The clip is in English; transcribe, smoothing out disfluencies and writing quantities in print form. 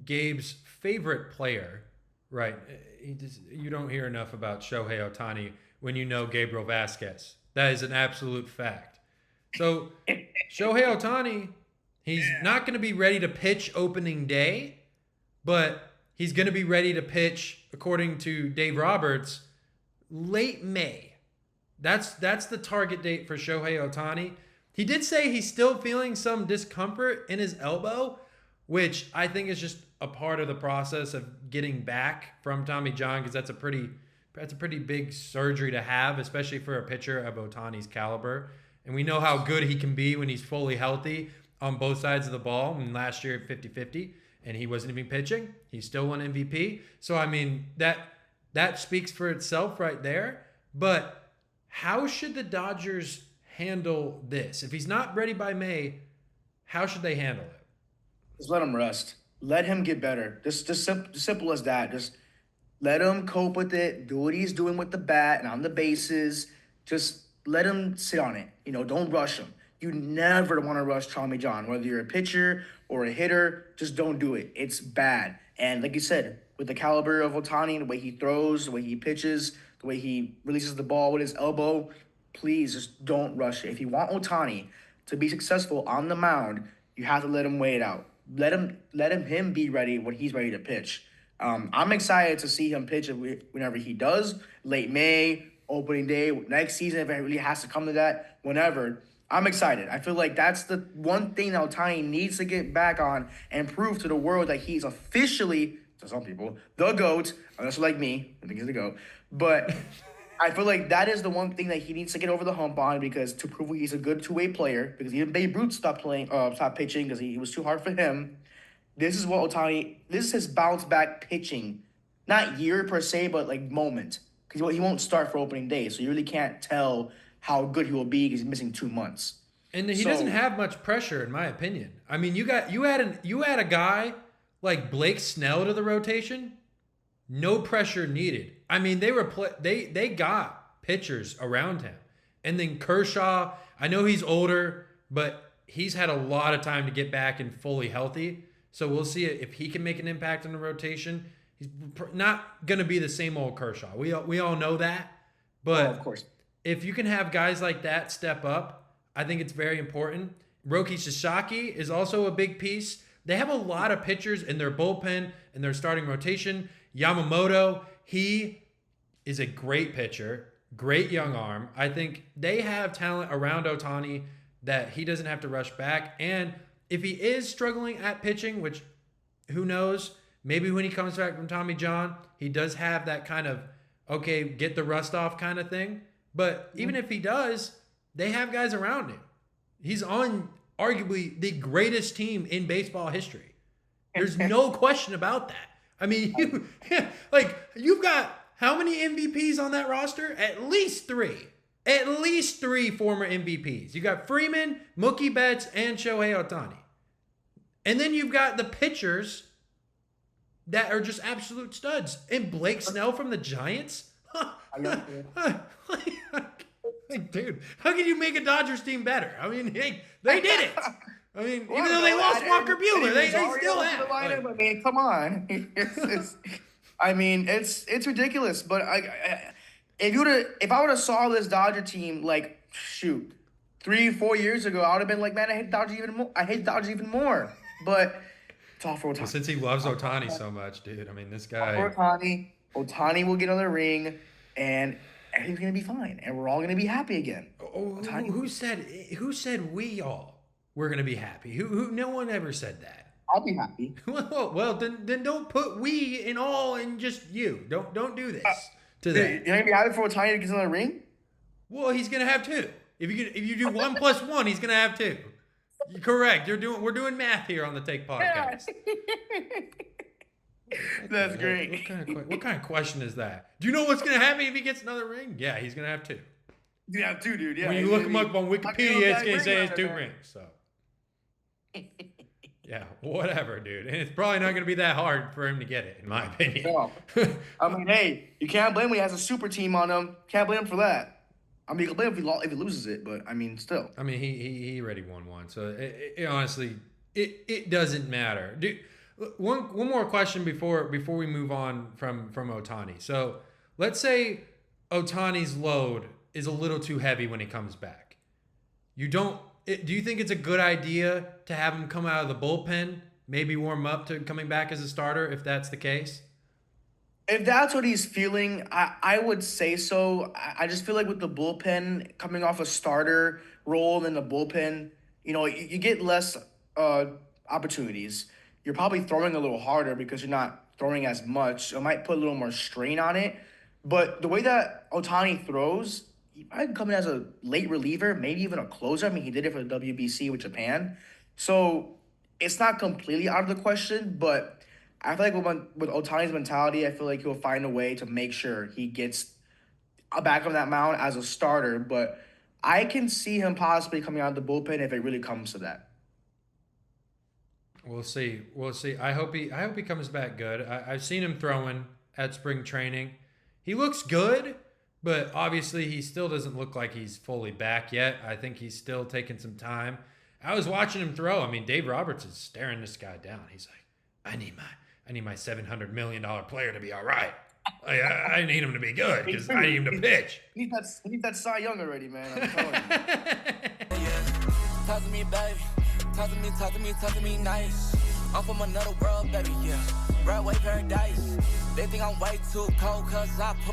Gabe's favorite player, right? You don't hear enough about Shohei Ohtani when you know Gabriel Vazquez. That is an absolute fact. So Shohei Ohtani, he's Yeah. not going to be ready to pitch opening day, but he's going to be ready to pitch, according to Dave Roberts, late May. That's the target date for Shohei Ohtani. He did say he's still feeling some discomfort in his elbow, which I think is just a part of the process of getting back from Tommy John, because that's a pretty big surgery to have, especially for a pitcher of Ohtani's caliber. And we know how good he can be when he's fully healthy on both sides of the ball. And last year at 50-50, and he wasn't even pitching. He still won MVP. So I mean that speaks for itself right there. But how should the Dodgers handle this? If he's not ready by May, how should they handle it? Just let him rest. Let him get better. Just simple as that. Just let him cope with it. Do what he's doing with the bat and on the bases. Just let him sit on it. Don't rush him. You never want to rush Tommy John, whether you're a pitcher or a hitter. Just don't do it. It's bad. And like you said, with the caliber of Otani, the way he throws, the way he pitches, the way he releases the ball with his elbow, please just don't rush it. If you want Otani to be successful on the mound, you have to let him wait it out. Let him be ready when he's ready to pitch. I'm excited to see him pitch whenever he does, late May, opening day, next season, if it really has to come to that, whenever. I'm excited. I feel like that's the one thing that Otani needs to get back on and prove to the world that he's officially, to some people, the GOAT, unless you're like me, I think he's the GOAT. But I feel like that is the one thing that he needs to get over the hump on, because to prove he's a good two-way player, because even Babe Ruth stopped pitching because he was too hard for him. This is his bounce back pitching, not year per se, but like moment, because he won't start for opening day, so you really can't tell how good he will be because he's missing 2 months. And he doesn't So have much pressure, in my opinion. I mean, you add a guy like Blake Snell to the rotation, no pressure needed. I mean, they got pitchers around him, and then Kershaw. I know he's older, but he's had a lot of time to get back and fully healthy. So we'll see if he can make an impact in the rotation. He's not going to be the same old Kershaw. We all know that, oh, of but course. if you can have guys like that step up, I think it's very important. Roki Sasaki is also a big piece. They have a lot of pitchers in their bullpen and their starting rotation. Yamamoto, he is a great pitcher, great young arm. I think they have talent around Ohtani that he doesn't have to rush back. And if he is struggling at pitching, which who knows, maybe when he comes back from Tommy John, he does have that kind of, okay, get the rust off kind of thing. But even if he does, they have guys around him. He's on arguably the greatest team in baseball history. There's no question about that. I mean, you've got how many MVPs on that roster? At least three. At least three former MVPs. You got Freeman, Mookie Betts, and Shohei Ohtani. And then you've got the pitchers that are just absolute studs. And Blake Snell from the Giants? Like, dude, how can you make a Dodgers team better? I mean, they did it. I mean, even though they lost Walker Buehler, they still have it. Lineup. I mean, come on. I mean, it's ridiculous. But if I would have saw this Dodger team like shoot 3-4 years ago, I would have been like, man, I hate Dodgers even more. I hate Dodgers even more. But it's all for Otani. Since he loves Ohtani so much, dude. I mean, this All for guy. Otani. Otani will get on the ring, and everything's gonna be fine, and we're all gonna be happy again. Oh, Ohtani, who said we all were gonna be happy? Who? No one ever said that. I'll be happy. Well, then don't put we in all and just you. Don't do this to You're that. gonna be happy for Otani to get on the ring? Well, he's gonna have two. If you do 1+1, he's gonna have two. You're correct. We're doing math here on the Take Podcast. That's great. What kind of question is that? Do you know what's gonna happen if he gets another ring? Yeah, he's gonna have two. You have two, dude. Yeah. When you look him up on Wikipedia, it's gonna say it's two ring. rings. So yeah, whatever, dude. And it's probably not gonna be that hard for him to get it, in my opinion. No. I mean, hey, you can't blame him. He has a super team on him. Can't blame him for that. I mean, you can blame him if he loses it, but I mean, still. I mean, he already won one, so it honestly it doesn't matter, dude. One more question before we move on from Ohtani. So let's say Ohtani's load is a little too heavy when he comes back. Do you think it's a good idea to have him come out of the bullpen, maybe warm up to coming back as a starter if that's the case? If that's what he's feeling, I would say so. I just feel like with the bullpen coming off a starter role in the bullpen, you get less uh, opportunities. You're probably throwing a little harder because you're not throwing as much. It might put a little more strain on it. But the way that Otani throws, he might come in as a late reliever, maybe even a closer. I mean, he did it for the WBC with Japan. So it's not completely out of the question, but I feel like with Otani's mentality, I feel like he'll find a way to make sure he gets back on that mound as a starter. But I can see him possibly coming out of the bullpen if it really comes to that. We'll see. We'll see. I hope he comes back good. I've seen him throwing at spring training. He looks good, but obviously he still doesn't look like he's fully back yet. I think he's still taking some time. I was watching him throw. I mean, Dave Roberts is staring this guy down. He's like, I need my $700 million player to be all right. I need him to be good because I need him to pitch. He needs that Cy Young already, man. I'm telling you. Talk to me, baby. Talk to me nice. I'm from another world, baby, yeah. Broadway paradise. They think I'm way too cold, cause I put my